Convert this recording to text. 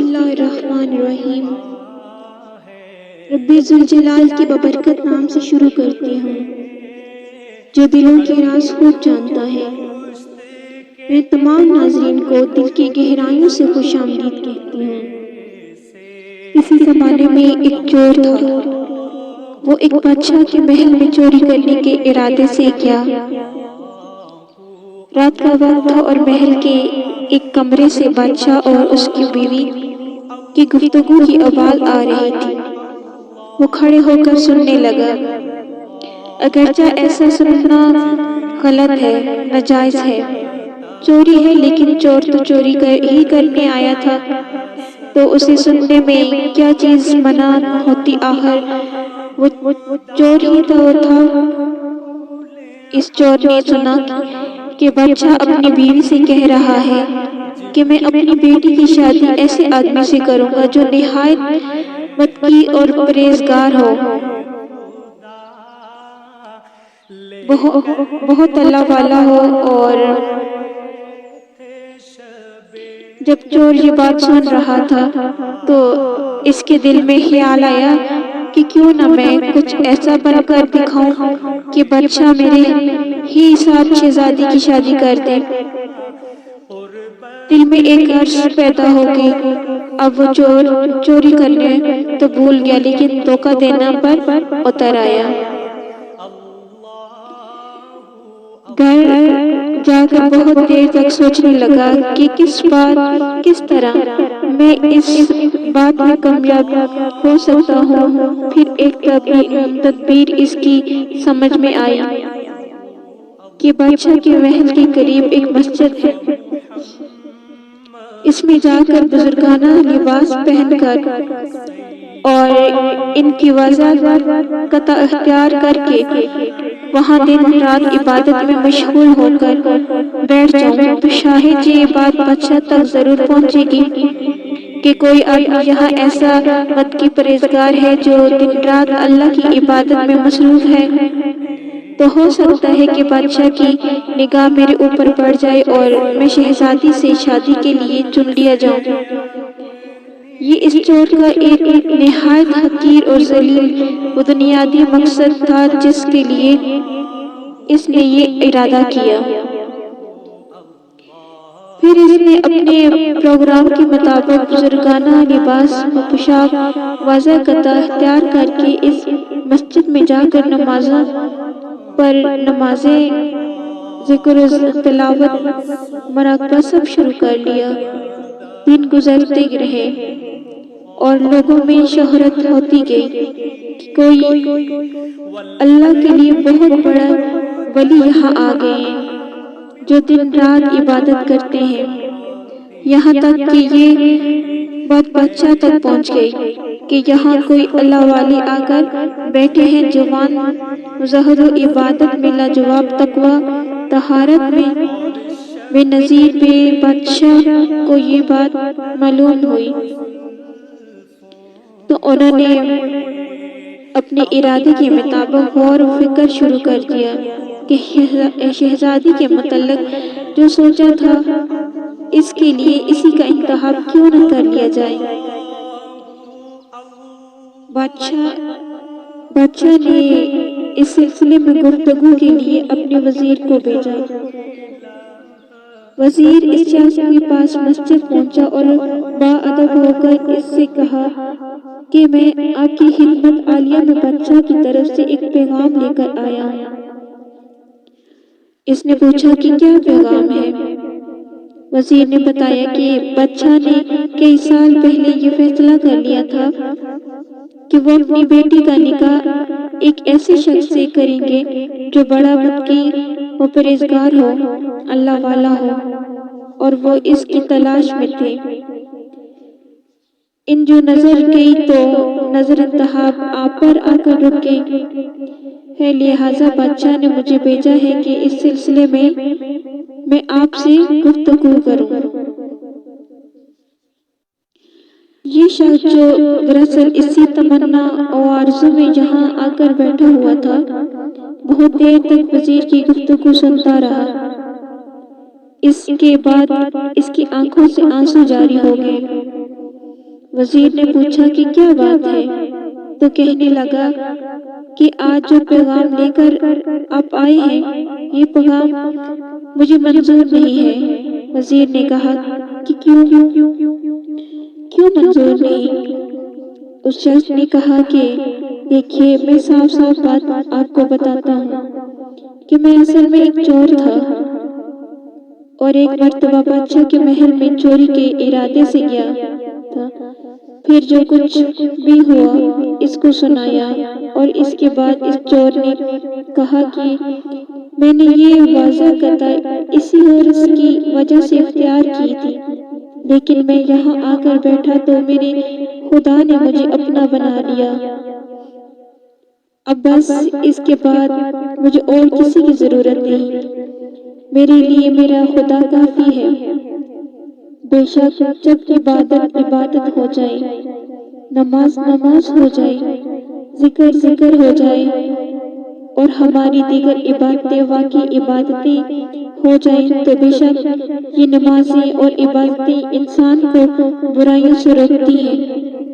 اللہ الرحمن الرحیم۔ رب ذوالجلال کے ببرکت نام سے شروع کرتی ہوں جو دلوں کے راز خوب جانتا ہے۔ میں تمام ناظرین کو دل کی گہرائیوں سے خوش آمدید کہتی ہوں۔ کسی زمانے میں ایک چور تھا۔ وہ ایک بادشاہ کے محل میں چوری کرنے کے ارادے سے گیا۔ رات کا وقت تھا اور محل کے ایک کمرے سے بادشاہ اور اس کی بیوی کی گفتگو کی آواز آ رہی تھی۔ وہ کھڑے ہو کر سننے لگا۔ اگرچہ ایسا سننا غلط ہے، ناجائز ہے، چوری ہے، لیکن چور تو چوری ہی کرنے آیا تھا، تو اسے سننے میں کیا چیز منع ہوتی؟ آخر وہ چور ہی تو تھا۔ اس چور نے سنا کہ بادشاہ اپنی بیوی سے کہہ رہا ہے کہ میں اپنی بیٹی کی شادی ایسے آدمی سے کروں گا جو نہایت متقی اور پرہیزگار ہو، بہت اللہ والا ہو۔ اور جب چور یہ بات سن رہا تھا تو اس کے دل میں خیال آیا کہ کیوں نہ میں کچھ ایسا بن کر دکھاؤں کہ بادشاہ میرے ہی ساتھ شہزادی کی شادی کر دے۔ دل میں ایک عرض پیدا ہو گئی۔ اب وہ چوری کرنے تو بھول گیا، لیکن دھوکہ دینا پر اتر آیا۔ گھر جا کر بہت دیر تک سوچنے لگا کہ کس طرح میں اس بات میں کامیاب ہو سکتا ہوں۔ پھر ایک تدبیر اس کی سمجھ میں آئی کہ بادشاہ کے محل کے قریب ایک مسجد ہے۔ اس میں جا کر بزرگانہ لباس پہن کر اور ان کی وضاحت اختیار کر کے وہاں دن رات عبادت میں مشغول ہو کر بیٹھ جاؤں تو شاید یہ بات بادشاہ تک ضرور پہنچے گی کہ کوئی آدمی یہاں ایسا متقی پرہیزگار ہے جو دن رات اللہ کی عبادت میں مصروف ہے۔ تو ہو سکتا ہے کہ بادشاہ کی نگاہ میرے اوپر پڑ جائے اور میں شہزادی سے شادی کے لیے چن لیا جاؤں۔ یہ اس چور کا ایک نہایت حقیر اور ذلیل بنیادی مقصد تھا جس کے لیے اس نے یہ ارادہ کیا۔ پھر اس نے اپنے پروگرام کے مطابق بزرگانہ لباس و پوشاک باضابطہ اختیار کر کے اس مسجد میں جا کر نمازیں، ذکر و تلاوت، مراقبہ سب شروع کر لیا۔ دن گزرتے رہے اور لوگوں میں شہرت ہوتی گئی کہ کوئی اللہ کے لیے بہت بڑا ولی یہاں آ گئے ہیں جو دن رات عبادت کرتے ہیں۔ یہاں تک کہ یہ بات بادشاہ تک پہنچ گئی کہ یہاں کوئی اللہ والے آ کر بیٹھے ہیں جو زہد و عبادت میں لاجواب، تقویٰ طہارت میں بے نظیر بے۔ بادشاہ کو یہ بات معلوم ہوئی تو انہوں نے اپنے ارادے کے مطابق غور و فکر شروع کر دیا کہ شہزادی کے متعلق جو سوچا تھا اس کے لیے اسی کا انتخاب کیوں نہ کر لیا جائے۔ بادشاہ نے اس سلسلے میں گفتگو کے لیے اپنے وزیر کو بھیجا۔ وزیر اس شخص کے پاس مسجد پہنچا اور باادب ہو کر اس سے کہا کہ میں آپ کی خدمت عالیہ میں بادشاہ کی طرف سے ایک پیغام لے کر آیا ہوں۔ اس نے پوچھا کہ کیا پیغام ہے؟ وزیر نے بتایا کہ بادشاہ نے کئی سال پہلے یہ فیصلہ کر لیا تھا کہ وہ اپنی بیٹی کا نکاح ایک ایسے شخص سے کریں گے جو بڑا متقی و پرہیزگار ہو، اللہ والا ہو، اور وہ اس کی تلاش میں تھے۔ ان جو نظر گئی تو نظر انتخاب آپ پر آ کر رک گئی ہے، لہٰذا بادشاہ نے مجھے بھیجا ہے کہ اس سلسلے میں آپ سے گفتگو کروں۔ یہ شخص جو دراصل اسی تمنا و آرزو میں یہاں آ کر بیٹھا ہوا تھا، بہت دیر تک وزیر کی گفتگو سنتا رہا۔ اس کے بعد اس کی آنکھوں سے آنسو جاری ہو گئے۔ وزیر نے پوچھا کہ کیا بات ہے؟ تو کہنے لگا کہ آج جو پیغام لے کر آپ آئے ہیں یہ پیغام مجھے منظور نہیں ہے۔ وزیر نے کہا کہ کیوں منظور نہیں؟ اس شخص نے کہا کہ دیکھیے میں صاف صاف بات آپ کو بتاتا ہوں کہ میں اصل میں ایک چور تھا اور ایک مرتبہ بادشاہ کے محل میں چوری کے ارادے سے گیا تھا۔ پھر جو کچھ بھی ہوا اس کو سنایا اور اس کے بعد اس چور نے کہا کہ میں نے یہ واضح قطع اسی حرص کی وجہ سے اختیار کی تھی، لیکن میں یہاں آ کر بیٹھا تو میرے خدا نے مجھے اپنا بنا لیا۔ اب بس اس کے بعد مجھے اور کسی کی ضرورت نہیں، میرے لیے میرا خدا کافی ہے۔ بے شک جب عبادت عبادت ہو جائے، نماز نماز ہو جائے، ذکر ذکر ہو جائے اور ہماری دیگر عبادتیں واقعی عبادتیں ہو جائیں تو بے شک یہ نمازیں اور عبادتیں انسان کو برائیوں سے روکتی ہیں